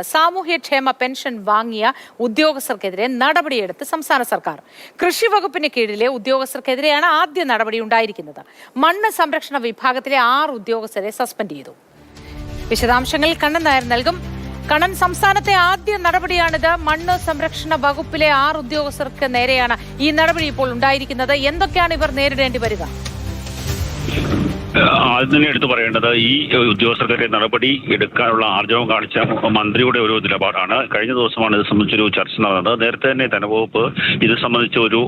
സാമൂഹ്യക്ഷേമ പെൻഷൻ വാങ്ങിയ ഉദ്യോഗസ്ഥർക്കെതിരെ നടപടിയെടുത്ത് സംസ്ഥാന സർക്കാർ. കൃഷി വകുപ്പിന് കീഴിലെ ഉദ്യോഗസ്ഥർക്കെതിരെയാണ് ആദ്യ നടപടി ഉണ്ടായിരിക്കുന്നത്. മണ്ണ് സംരക്ഷണ വിഭാഗത്തിലെ 6 ഉദ്യോഗസ്ഥരെ സസ്പെൻഡ് ചെയ്തു. വിശദാംശങ്ങൾ കണ്ണൻ നായർ നൽകും. കണ്ണൻ, സംസ്ഥാനത്തെ ആദ്യ നടപടിയാണിത്. മണ്ണ് സംരക്ഷണ വകുപ്പിലെ 6 ഉദ്യോഗസ്ഥർക്ക് നേരെയാണ് ഈ നടപടി ഇപ്പോൾ ഉണ്ടായിരിക്കുന്നത്. എന്തൊക്കെയാണ് ഇവർ നേരിടേണ്ടി വരിക? ആദ്യം തന്നെ എടുത്തു പറയേണ്ടത് ഈ ഉദ്യോഗസ്ഥർക്കെതിരെ നടപടി എടുക്കാനുള്ള ആർജവം കാണിച്ച മന്ത്രിയുടെ ഒരു നിലപാടാണ്. കഴിഞ്ഞ ദിവസമാണ് ഇത് സംബന്ധിച്ചൊരു ചർച്ച നടന്നത്. നേരത്തെ തന്നെ ധനവകുപ്പ് ഇത് സംബന്ധിച്ച ഒരു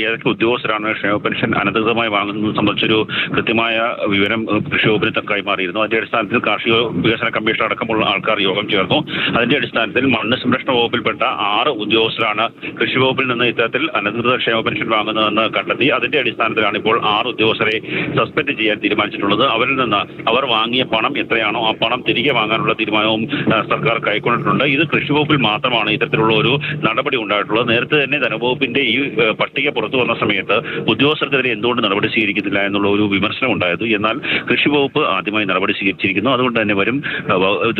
ഏതൊക്കെ ഉദ്യോഗസ്ഥരാണ് ക്ഷേമ പെൻഷൻ അനധികൃതമായി വാങ്ങുന്നത് സംബന്ധിച്ചൊരു കൃത്യമായ വിവരം കൃഷി വകുപ്പിന് കൈമാറിയിരുന്നു. അതിന്റെ അടിസ്ഥാനത്തിൽ കാർഷിക വികസന കമ്മീഷൻ അടക്കമുള്ള ആൾക്കാർ യോഗം ചേർന്നു. അതിന്റെ അടിസ്ഥാനത്തിൽ മണ്ണ് സംരക്ഷണ വകുപ്പിൽപ്പെട്ട 6 ഉദ്യോഗസ്ഥരാണ് കൃഷി വകുപ്പിൽ നിന്ന് ഇത്തരത്തിൽ അനധികൃത ക്ഷേമ പെൻഷൻ വാങ്ങുന്നതെന്ന് കണ്ടെത്തി. അതിന്റെ അടിസ്ഥാനത്തിലാണ് ഇപ്പോൾ 6 ഉദ്യോഗസ്ഥരെ സസ്പെൻഡ് ചെയ്യാൻ തീരുമാനിച്ചിട്ടുള്ളത്. അവരിൽ നിന്ന് അവർ വാങ്ങിയ പണം എത്രയാണോ ആ പണം തിരികെ വാങ്ങാനുള്ള തീരുമാനവും സർക്കാർ കൈക്കൊണ്ടിട്ടുണ്ട്. ഇത് കൃഷി വകുപ്പിൽ മാത്രമാണ് ഇത്തരത്തിലുള്ള ഒരു നടപടി ഉണ്ടായിട്ടുള്ളത്. നേരത്തെ തന്നെ ധനവകുപ്പിന്റെ ഈ പട്ടിക പുറത്തു വന്ന സമയത്ത് ഉദ്യോഗസ്ഥർക്കെതിരെ എന്തുകൊണ്ട് നടപടി സ്വീകരിക്കുന്നില്ല എന്നുള്ള ഒരു വിമർശനം ഉണ്ടായത്. എന്നാൽ കൃഷി വകുപ്പ് ആദ്യമായി നടപടി സ്വീകരിച്ചിരിക്കുന്നു. അതുകൊണ്ട് തന്നെ വരും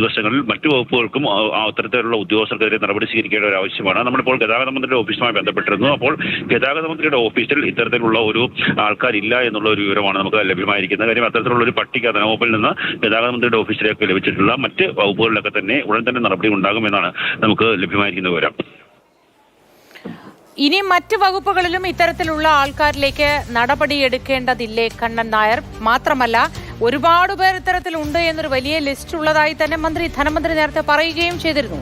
ദിവസങ്ങളിൽ മറ്റു വകുപ്പുകൾക്കും അത്തരത്തിലുള്ള ഉദ്യോഗസ്ഥർക്കെതിരെ നടപടി സ്വീകരിക്കേണ്ട ഒരു ആവശ്യമാണ്. നമ്മളിപ്പോൾ ഗതാഗത മന്ത്രിയുടെ ഓഫീസുമായി ബന്ധപ്പെട്ടിരുന്നു. അപ്പോൾ ഗതാഗത മന്ത്രിയുടെ ഓഫീസിൽ ഇത്തരത്തിലുള്ള ഒരു ആൾക്കാരില്ല എന്നുള്ള ഒരു വിവരമാണ് നമുക്ക് ലഭ്യമായിരിക്കുന്നത്. കാര്യം അത്തരത്തിലുള്ള ഒരു പട്ടിക ധനവകുപ്പിൽ നിന്ന് ഗതാഗത മന്ത്രിയുടെ ഓഫീസിലേക്ക് ലഭിച്ചിട്ടുള്ള മറ്റ് വകുപ്പുകളിലൊക്കെ തന്നെ ഉടൻ തന്നെ നടപടി ഉണ്ടാകുമെന്നാണ് നമുക്ക് ലഭ്യമായിരിക്കുന്ന വിവരം. ഇനി മറ്റ് വകുപ്പുകളിലും ഇത്തരത്തിലുള്ള ആൾക്കാരിലേക്ക് നടപടിയെടുക്കേണ്ടതില്ലേ കണ്ണൻ നായർ? മാത്രമല്ല, ഒരുപാട് പേർ ഇത്തരത്തിലുണ്ട് എന്നൊരു വലിയ ലിസ്റ്റ് ഉള്ളതായി തന്നെ ധനമന്ത്രി നേരത്തെ പറയുകയും ചെയ്തിരുന്നു.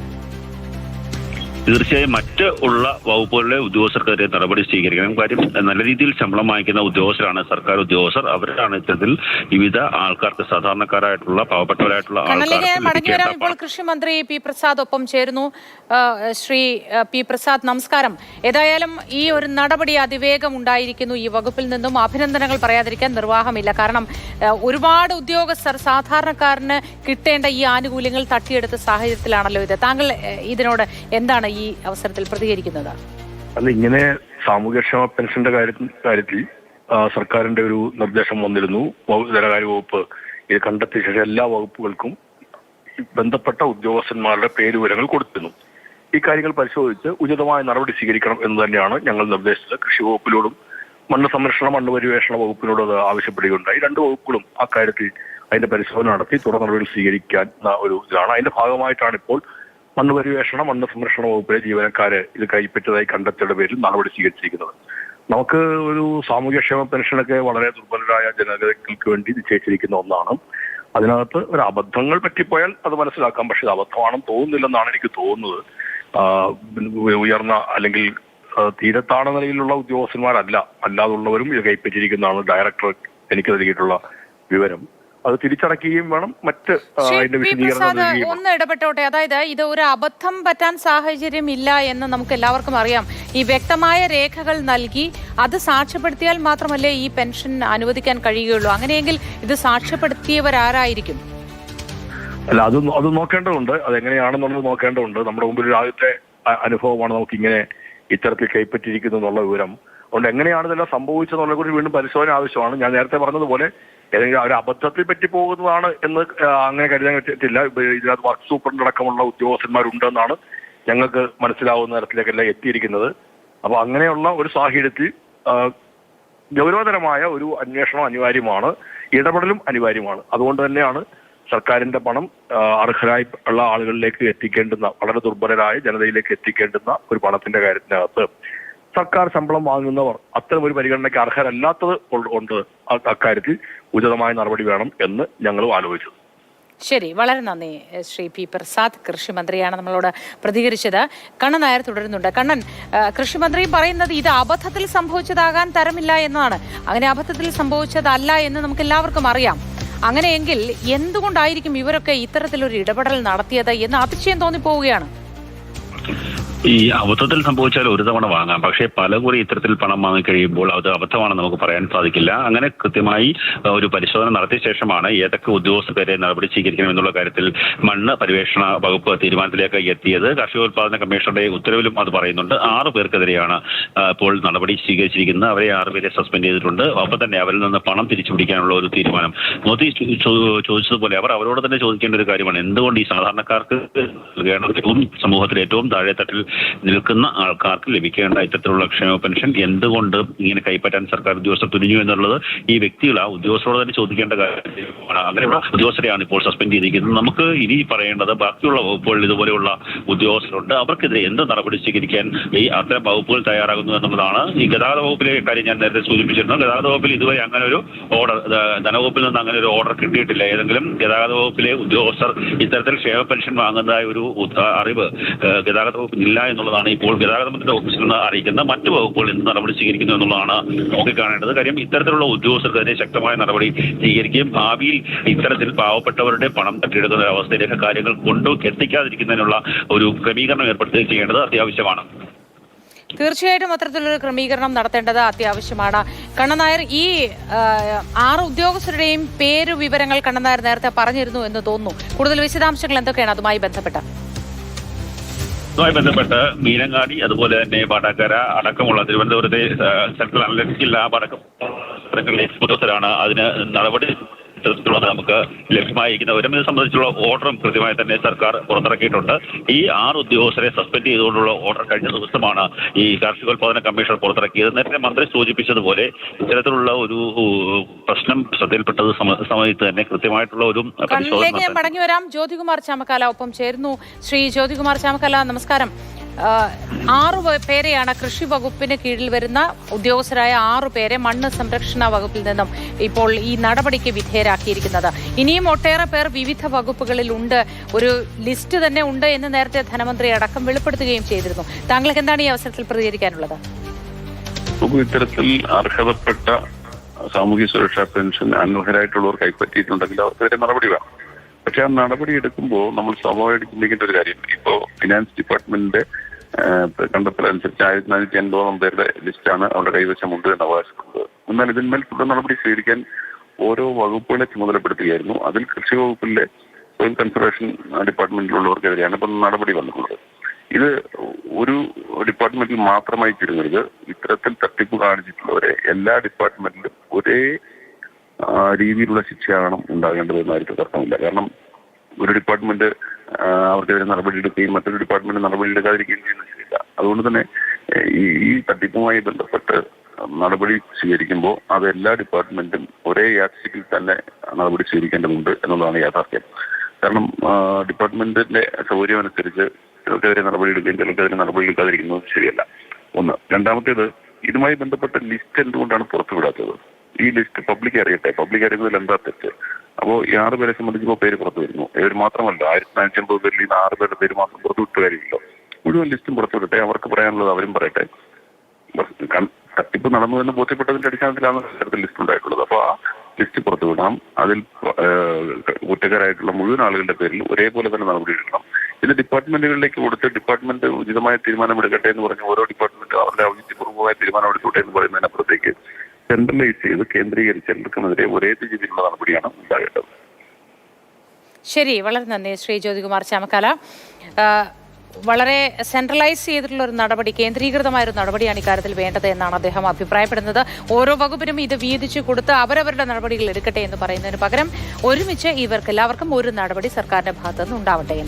തീർച്ചയായും മറ്റ് ഉള്ള വകുപ്പുകളിലെ ഉദ്യോഗസ്ഥർക്കെതിരെ നടപടി സ്വീകരിക്കണം. കാര്യം നല്ല രീതിയിൽ ശമ്പളം വാങ്ങിക്കുന്ന ഉദ്യോഗസ്ഥരാണ് സർക്കാർ ഉദ്യോഗസ്ഥർ. അവരാണ് ഇത്തരത്തിൽ വിവിധ ആൾക്കാർക്ക് സാധാരണക്കാരായിട്ടുള്ള പാവപ്പെട്ടവരായിട്ടുള്ള ആൾക്കാർ. ഇപ്പോൾ കൃഷി മന്ത്രി പി പ്രസാദ് ഒപ്പം ചേരുന്നു. ശ്രീ പി പ്രസാദ്, നമസ്കാരം. ഏതായാലും ഈ ഒരു നടപടി അതിവേഗം ഉണ്ടായിരിക്കുന്നു. ഈ വകുപ്പിൽ നിന്നും അഭിനന്ദനങ്ങൾ പറയാതിരിക്കാൻ നിർവാഹമില്ല. കാരണം ഒരുപാട് ഉദ്യോഗസ്ഥർ സാധാരണക്കാരന് കിട്ടേണ്ട ഈ ആനുകൂല്യങ്ങൾ തട്ടിയെടുത്ത സാഹചര്യത്തിലാണല്ലോ ഇത്. താങ്കൾ ഇതിനോട് എന്താണ് ഈ അവസരത്തിൽ പ്രതികരിക്കുന്നത്? അല്ല, ഇങ്ങനെ സാമൂഹ്യക്ഷേമ പെൻഷന്റെ കാര്യത്തിൽ സർക്കാരിന്റെ ഒരു നിർദ്ദേശം വന്നിരുന്നു. ധനകാര്യ വകുപ്പ് ഇത് കണ്ടെത്തിയ ശേഷം എല്ലാ വകുപ്പുകൾക്കും ബന്ധപ്പെട്ട ഉദ്യോഗസ്ഥന്മാരുടെ പേരുവിവരങ്ങൾ കൊടുത്തിരുന്നു. ഈ കാര്യങ്ങൾ പരിശോധിച്ച് ഉചിതമായ നടപടി സ്വീകരിക്കണം എന്ന് തന്നെയാണ് ഞങ്ങൾ നിർദ്ദേശിച്ചത്. കൃഷി വകുപ്പിനോടും മണ്ണ് സംരക്ഷണ മണ്ണ് പര്യവേഷണ വകുപ്പിനോട് അത് ആവശ്യപ്പെടുകയുണ്ടായി. 2 വകുപ്പുകളും ആ കാര്യത്തിൽ അതിന്റെ പരിശോധന നടത്തി തുടർ നടപടികൾ സ്വീകരിക്കാൻ ഒരു ഇതാണ്. അതിന്റെ ഭാഗമായിട്ടാണ് ഇപ്പോൾ മണ്ണ് പര്യവേഷണ മണ്ണ് സംരക്ഷണ വകുപ്പിലെ ജീവനക്കാര് ഇത് കൈപ്പറ്റതായി കണ്ടെത്തിയുടെ പേരിൽ നടപടി സ്വീകരിച്ചിരിക്കുന്നത്. നമുക്ക് ഒരു സാമൂഹ്യക്ഷേമ പെൻഷനൊക്കെ വളരെ ദുർബലരായ ജനതകൾക്ക് വേണ്ടി നിശ്ചയിച്ചിരിക്കുന്ന ഒന്നാണ്. അതിനകത്ത് ഒരു അബദ്ധങ്ങൾ പറ്റിപ്പോയാൽ അത് മനസ്സിലാക്കാം. പക്ഷെ ഇത് അബദ്ധമാണെന്ന് തോന്നുന്നില്ലെന്നാണ് എനിക്ക് തോന്നുന്നത്. ഉയർന്ന അല്ലെങ്കിൽ തീരെ താണ നിലയിലുള്ള അല്ലാതുള്ളവരും ഇത് കൈപ്പറ്റിയിരിക്കുന്നതാണ് ഡയറക്ടർ എനിക്ക് നൽകിയിട്ടുള്ള വിവരം. അത് തിരിച്ചടക്കുകയും വേണം. മറ്റ് ഒന്ന് ഇടപെട്ടോട്ടെ. അതായത് ഇത് ഒരു അബദ്ധം പറ്റാൻ സാഹചര്യമില്ല എന്ന് നമുക്ക് എല്ലാവർക്കും അറിയാം. ഈ വ്യക്തമായ രേഖകൾ നൽകി അത് സാക്ഷ്യപ്പെടുത്തിയാൽ മാത്രമല്ലേ ഈ പെൻഷൻ അനുവദിക്കാൻ കഴിയുകയുള്ളൂ. അങ്ങനെയെങ്കിൽ ഇത് സാക്ഷ്യപ്പെടുത്തിയവരാരായിരിക്കും? അല്ല, അത് നോക്കേണ്ടതുണ്ട്. അതെങ്ങനെയാണെന്നുള്ളത് നോക്കേണ്ടതുണ്ട്. നമ്മുടെ മുമ്പിൽ ഒരു ആദ്യത്തെ അനുഭവമാണ് നമുക്ക് ഇങ്ങനെ ഇത്തരത്തിൽ കൈപ്പറ്റിയിരിക്കുന്നു എന്നുള്ള വിവരം. അതുകൊണ്ട് എങ്ങനെയാണ് ഇതെല്ലാം സംഭവിച്ചതെന്നുള്ള കൂടി വീണ്ടും പരിശോധന ആവശ്യമാണ്. ഞാൻ നേരത്തെ പറഞ്ഞതുപോലെ ഏതെങ്കിലും ഒരു അബദ്ധത്തിൽ പറ്റി പോകുന്നതാണ് എന്ന് അങ്ങനെ കരുതാൻ പറ്റില്ല. ഇതിനകത്ത് വർക്ക് സൂപ്രണ്ട് അടക്കമുള്ള ഉദ്യോഗസ്ഥന്മാരുണ്ടെന്നാണ് ഞങ്ങൾക്ക് മനസ്സിലാവുന്ന തരത്തിലേക്കെല്ലാം എത്തിയിരിക്കുന്നത്. അപ്പൊ അങ്ങനെയുള്ള ഒരു സാഹചര്യത്തിൽ ഗൗരവതരമായ ഒരു അന്വേഷണം അനിവാര്യമാണ്, ഇടപെടലും അനിവാര്യമാണ്. അതുകൊണ്ട് തന്നെയാണ് സർക്കാരിന്റെ പണം അർഹരായി ഉള്ള ആളുകളിലേക്ക് എത്തിക്കേണ്ടുന്ന, വളരെ ദുർബലരായ ജനതയിലേക്ക് എത്തിക്കേണ്ടുന്ന ഒരു പണത്തിന്റെ കാര്യത്തിനകത്ത് സർക്കാർ ശമ്പളം വാങ്ങുന്നവർ അത്തരം ഒരു പരിഗണനയ്ക്ക് അർഹരല്ലാത്തത് കൊണ്ട് അക്കാര്യത്തിൽ ഉചിതമായ നടപടി വേണം എന്ന് ഞങ്ങളും ആലോചിച്ചു. ശരി, വളരെ നന്ദി ശ്രീ പി പ്രസാദ്. കൃഷിമന്ത്രിയാണ് നമ്മളോട് പ്രതികരിച്ചത്. കണ്ണൻ നായർ തുടരുന്നുണ്ട്. കണ്ണൻ, കൃഷിമന്ത്രി പറയുന്നത് ഇത് അബദ്ധത്തിൽ സംഭവിച്ചതാകാൻ തരമില്ല എന്നാണ്. അങ്ങനെ അബദ്ധത്തിൽ സംഭവിച്ചതല്ല എന്ന് നമുക്ക് എല്ലാവർക്കും അറിയാം. അങ്ങനെയെങ്കിൽ എന്തുകൊണ്ടായിരിക്കും ഇവരൊക്കെ ഇത്തരത്തിലൊരു ഇടപെടൽ നടത്തിയത് എന്ന് അതിശയം തോന്നിപ്പോവുകയാണ്. ഈ അബദ്ധത്തിൽ സംഭവിച്ചാൽ ഒരു തവണ വാങ്ങാം, പക്ഷേ പലകുറി ഇത്തരത്തിൽ പണം വാങ്ങിക്കഴിയുമ്പോൾ അത് അബദ്ധമാണെന്ന് നമുക്ക് പറയാൻ സാധിക്കില്ല. അങ്ങനെ കൃത്യമായി ഒരു പരിശോധന നടത്തിയ ശേഷമാണ് ഏതൊക്കെ ഉദ്യോഗസ്ഥരെ നടപടി സ്വീകരിക്കണം എന്നുള്ള കാര്യത്തിൽ മണ്ണ് പര്യവേഷണ വകുപ്പ് തീരുമാനത്തിലേക്ക് എത്തിയത്. കാർഷികോൽപാദന കമ്മീഷണറുടെ ഉത്തരവിലും അത് പറയുന്നുണ്ട്. 6 പേർക്കെതിരെയാണ് ഇപ്പോൾ നടപടി സ്വീകരിച്ചിരിക്കുന്നത്. അവരെ 6 പേരെ സസ്പെൻഡ് ചെയ്തിട്ടുണ്ട്. ഒപ്പം തന്നെ അവരിൽ നിന്ന് പണം തിരിച്ചു പിടിക്കാനുള്ള ഒരു തീരുമാനം മോദി ചോദിച്ചതുപോലെ അവർ അവരോട് തന്നെ ചോദിക്കേണ്ട ഒരു കാര്യമാണ്. എന്തുകൊണ്ട് ഈ സാധാരണക്കാർക്ക് ഏറ്റവും സമൂഹത്തിൽ ഏറ്റവും താഴെത്തട്ടിൽ നിൽക്കുന്ന ആൾക്കാർക്ക് ലഭിക്കേണ്ട ഇത്തരത്തിലുള്ള ക്ഷേമ പെൻഷൻ എന്തുകൊണ്ട് ഇങ്ങനെ കൈപ്പറ്റാൻ സർക്കാർ ഉദ്യോഗസ്ഥർ തുനിഞ്ഞു എന്നുള്ളത് ഈ വ്യക്തികൾ ആ ഉദ്യോഗസ്ഥരോട് തന്നെ ചോദിക്കേണ്ട കാര്യമാണ്. അങ്ങനെയുള്ള ഉദ്യോഗസ്ഥരെയാണ് ഇപ്പോൾ സസ്പെൻഡ് ചെയ്തിരിക്കുന്നത്. നമുക്ക് ഇനി പറയേണ്ടത് ബാക്കിയുള്ള വകുപ്പുകളിൽ ഇതുപോലെയുള്ള ഉദ്യോഗസ്ഥരുണ്ട്. അവർക്കെതിരെ എന്ത് നടപടി സ്വീകരിക്കാൻ ഈ അത്തരം വകുപ്പുകൾ തയ്യാറാകുന്നു എന്നുള്ളതാണ്. ഈ ഗതാഗത വകുപ്പിലെ കാര്യം ഞാൻ നേരത്തെ സൂചിപ്പിച്ചിരുന്നു. ഗതാഗത വകുപ്പിൽ ഇതുവരെ അങ്ങനെ ഒരു ഓർഡർ, ധനവകുപ്പിൽ നിന്ന് അങ്ങനെ ഒരു ഓർഡർ കിട്ടിയിട്ടില്ല. ഏതെങ്കിലും ഗതാഗത വകുപ്പിലെ ഉദ്യോഗസ്ഥർ ഇത്തരത്തിൽ ക്ഷേമ പെൻഷൻ വാങ്ങുന്നതായ ഒരു അറിവ് ഗതാഗത വകുപ്പിനില്ല എന്നുള്ളതാണ് ഇപ്പോൾ ഗതാഗത മന്ത്രിയുടെ ഓഫീസിൽ നിന്ന് അറിയിക്കുന്ന. മറ്റു വകുപ്പുകൾ എന്ത് നടപടി സ്വീകരിക്കുന്നു എന്നുള്ളതാണ് നോക്കിക്കാണേണ്ടത്. കാര്യം ഇത്തരത്തിലുള്ള ഉദ്യോഗസ്ഥർക്കെതിരെ ശക്തമായ നടപടി സ്വീകരിക്കുകയും ഭാവിയിൽ ഇത്തരത്തിൽ പാവപ്പെട്ടവരുടെ പണം തട്ടിയെടുക്കുന്ന അവസ്ഥയിലേക്ക് കാര്യങ്ങൾ എത്തിക്കാതിരിക്കുന്നതിനുള്ള ഒരു ക്രമീകരണം ഏർപ്പെടുത്തുകയും ചെയ്യേണ്ടത് അത്യാവശ്യമാണ്. തീർച്ചയായിട്ടും അത്തരത്തിലൊരു ക്രമീകരണം നടത്തേണ്ടത് അത്യാവശ്യമാണ്. കണ്ണനായർ, ഈ 6 ഉദ്യോഗസ്ഥരുടെയും പേര് വിവരങ്ങൾ കണ്ണനായർ നേരത്തെ പറഞ്ഞിരുന്നു എന്ന് തോന്നുന്നു. കൂടുതൽ വിശദാംശങ്ങൾ എന്തൊക്കെയാണ് അതുമായി ബന്ധപ്പെട്ട്? ബന്ധപ്പെട്ട് മീനങ്ങാടി, അതുപോലെ തന്നെ വടകര അടക്കമുള്ള തിരുവനന്തപുരത്തെ സെൻട്രൽ അനലിറ്റിക്കൽ ലാബ് അടക്കം ഉദ്യോഗസ്ഥരാണ് അതിന് നടപടി നമുക്ക് ലഭ്യമായിരിക്കുന്ന വിവരം. ഇത് സംബന്ധിച്ചുള്ള ഓർഡറും കൃത്യമായി തന്നെ സർക്കാർ പുറത്തിറക്കിയിട്ടുണ്ട്. ഈ 6 ഉദ്യോഗസ്ഥരെ സസ്പെൻഡ് ചെയ്തുകൊണ്ടുള്ള ഓർഡർ കഴിഞ്ഞ ദിവസമാണ് ഈ കാർഷികോൽപാദന കമ്മീഷൻ പുറത്തിറക്കിയത്. നേരത്തെ മന്ത്രി സൂചിപ്പിച്ചതുപോലെ ഇത്തരത്തിലുള്ള ഒരു പ്രശ്നം ശ്രദ്ധയിൽപ്പെട്ടത് സമയത്ത് തന്നെ കൃത്യമായിട്ടുള്ള ഒരു പരിശോധന. മടങ്ങി വരാം. ജ്യോതികുമാർ ചാമക്കാല ഒപ്പം ചേരുന്നു. ശ്രീ ജ്യോതികുമാർ ചാമക്കാല, നമസ്കാരം. 6 പേരെയാണ് കൃഷി വകുപ്പിന് കീഴിൽ വരുന്ന ഉദ്യോഗസ്ഥരായ 6 പേരെ മണ്ണ് സംരക്ഷണ വകുപ്പിൽ നിന്നും ഇപ്പോൾ ഈ നടപടിക്ക് വിധേയരാക്കിയിരിക്കുന്നത്. ഇനിയും ഒട്ടേറെ പേർ വിവിധ വകുപ്പുകളിൽ ഉണ്ട്. ഒരു ലിസ്റ്റ് തന്നെ ഉണ്ട് എന്ന് നേരത്തെ ധനമന്ത്രി അടക്കം വെളിപ്പെടുത്തുകയും ചെയ്തിരുന്നു. താങ്കൾക്ക് എന്താണ് ഈ അവസരത്തിൽ പ്രതികരിക്കാനുള്ളത്? ഇത്തരത്തിൽ അർഹതപ്പെട്ട സാമൂഹ്യ സുരക്ഷാ പെൻഷൻ അനർഹരായിട്ടുള്ളവർ കൈപ്പറ്റിയിട്ടുണ്ടെങ്കിൽ അവർക്കെതിരെ നടപടി വേണം. പക്ഷെ ആ നടപടി എടുക്കുമ്പോൾ നമ്മൾ സ്വാഭാവികമായിട്ട് ചിന്തിക്കേണ്ട ഒരു കാര്യം, ഇപ്പോ ഫിനാൻസ് ഡിപ്പാർട്ട്മെന്റിന്റെ കണ്ടെത്തലനുസരിച്ച് 1480 പേരുടെ ലിസ്റ്റാണ് അവരുടെ കൈവശമുണ്ട് എന്ന് അവകാശപ്പെടുന്നത്. എന്നാൽ ഇതിന്മേൽ തുടർ നടപടി സ്വീകരിക്കാൻ ഓരോ വകുപ്പുകളെ ചുമതലപ്പെടുത്തുകയായിരുന്നു. അതിൽ കൃഷി വകുപ്പിലെ സോയിൽ കൺസർവേഷൻ ഡിപ്പാർട്ട്മെന്റിലുള്ളവർക്കെതിരെയാണ് ഇപ്പം നടപടി വന്നിട്ടുള്ളത്. ഇത് ഒരു ഡിപ്പാർട്ട്മെന്റിൽ മാത്രമായി ചുരുങ്ങരുത്. ഇത്തരത്തിൽ തട്ടിപ്പ് കാണിച്ചിട്ടുള്ളവരെ എല്ലാ ഡിപ്പാർട്ട്മെന്റിലും ഒരേ രീതിയിലുള്ള ശിക്ഷയാകണം ഉണ്ടാകേണ്ടതെന്നായിരിക്കും തർക്കമില്ല. കാരണം ഒരു ഡിപ്പാർട്ട്മെന്റ് അവർക്കെതിരെ നടപടി എടുക്കുകയും മറ്റൊരു ഡിപ്പാർട്ട്മെന്റ് നടപടി എടുക്കാതിരിക്കുകയും ചെയ്യുന്നത് ശരിയില്ല. അതുകൊണ്ട് തന്നെ ഈ തട്ടിപ്പുമായി ബന്ധപ്പെട്ട് നടപടി സ്വീകരിക്കുമ്പോൾ അത് എല്ലാ ഡിപ്പാർട്ട്മെന്റും ഒരേ യാഥാർത്ഥ്യത്തിൽ തന്നെ നടപടി സ്വീകരിക്കേണ്ടതുണ്ട് എന്നുള്ളതാണ് യാഥാർത്ഥ്യം. കാരണം ഡിപ്പാർട്ട്മെന്റിന്റെ സൗകര്യം അനുസരിച്ച് ചിലർക്കെതിരെ നടപടി എടുക്കുകയും ചിലർക്കെതിരെ നടപടി എടുക്കാതിരിക്കുന്നത് ശരിയല്ല. ഒന്ന്. രണ്ടാമത്തേത്, ഇതുമായി ബന്ധപ്പെട്ട ലിസ്റ്റ് എന്തുകൊണ്ടാണ് പുറത്തുവിടാത്തത്? ഈ ലിസ്റ്റ് പബ്ലിക് അറിയട്ടെ. പബ്ലിക് അറിയുന്നതിൽ എന്താ തെറ്റ്? അപ്പോൾ ഈ 6 പേരെ സംബന്ധിച്ചപ്പോൾ പേര് പുറത്തു വരുന്നു. ഇവർ മാത്രമല്ല, 1480 പേരിൽ നിന്ന് 6 പേരുടെ പേര് മാത്രം പുറത്തുവിട്ട കാര്യമില്ലല്ലോ. മുഴുവൻ ലിസ്റ്റും പുറത്തുവിടട്ടെ. അവർക്ക് പറയാനുള്ളത് അവരും പറയട്ടെ. തട്ടിപ്പ് നടന്നു എന്ന് ബോധ്യപ്പെട്ടതിന്റെ അടിസ്ഥാനത്തിലാണ് ഇത്തരത്തിൽ ലിസ്റ്റ് ഉണ്ടായിട്ടുള്ളത്. അപ്പോൾ ആ ലിസ്റ്റ് പുറത്തുവിടണം. അതിൽ കുറ്റക്കാരായിട്ടുള്ള മുഴുവൻ ആളുകളുടെ പേരിൽ ഒരേപോലെ തന്നെ നടപടി എടുക്കണം. ഇത് ഡിപ്പാർട്ട്മെന്റുകളിലേക്ക് കൊടുത്ത് ഡിപ്പാർട്ട്മെന്റ് ഉചിതമായ തീരുമാനമെടുക്കട്ടെ എന്ന് പറഞ്ഞ് ഓരോ ഡിപ്പാർട്ട്മെന്റ് അവരുടെ ഔചിത്യപൂർവ്വമായ തീരുമാനമെടുക്കട്ടെ എന്ന് പറയുന്നതിനപ്പുറത്തേക്ക് സെൻട്രലൈസ് ചെയ്ത് കേന്ദ്രീകരിച്ച് എടുക്കുന്നതിരെ ഒരേ രീതിയിലുള്ള നടപടിയാണ് ഉണ്ടാകേണ്ടത്. ശരി, വളരെ നന്ദി ശ്രീ ജ്യോതികുമാർ ചാമക്കാല. വളരെ സെൻട്രലൈസ് ചെയ്തിട്ടുള്ള ഒരു നടപടി, കേന്ദ്രീകൃതമായൊരു നടപടിയാണ് ഇക്കാര്യത്തിൽ വേണ്ടത് എന്നാണ് അദ്ദേഹം അഭിപ്രായപ്പെടുന്നത്. ഓരോ വകുപ്പിനും ഇത് വീതിച്ചു കൊടുത്ത് അവരവരുടെ നടപടികൾ എടുക്കട്ടെ എന്ന് പറയുന്നതിന് പകരം ഒരുമിച്ച് ഇവർക്കെല്ലാവർക്കും ഒരു നടപടി സർക്കാരിന്റെ ഭാഗത്തുനിന്ന് ഉണ്ടാവട്ടെ എന്നാണ്.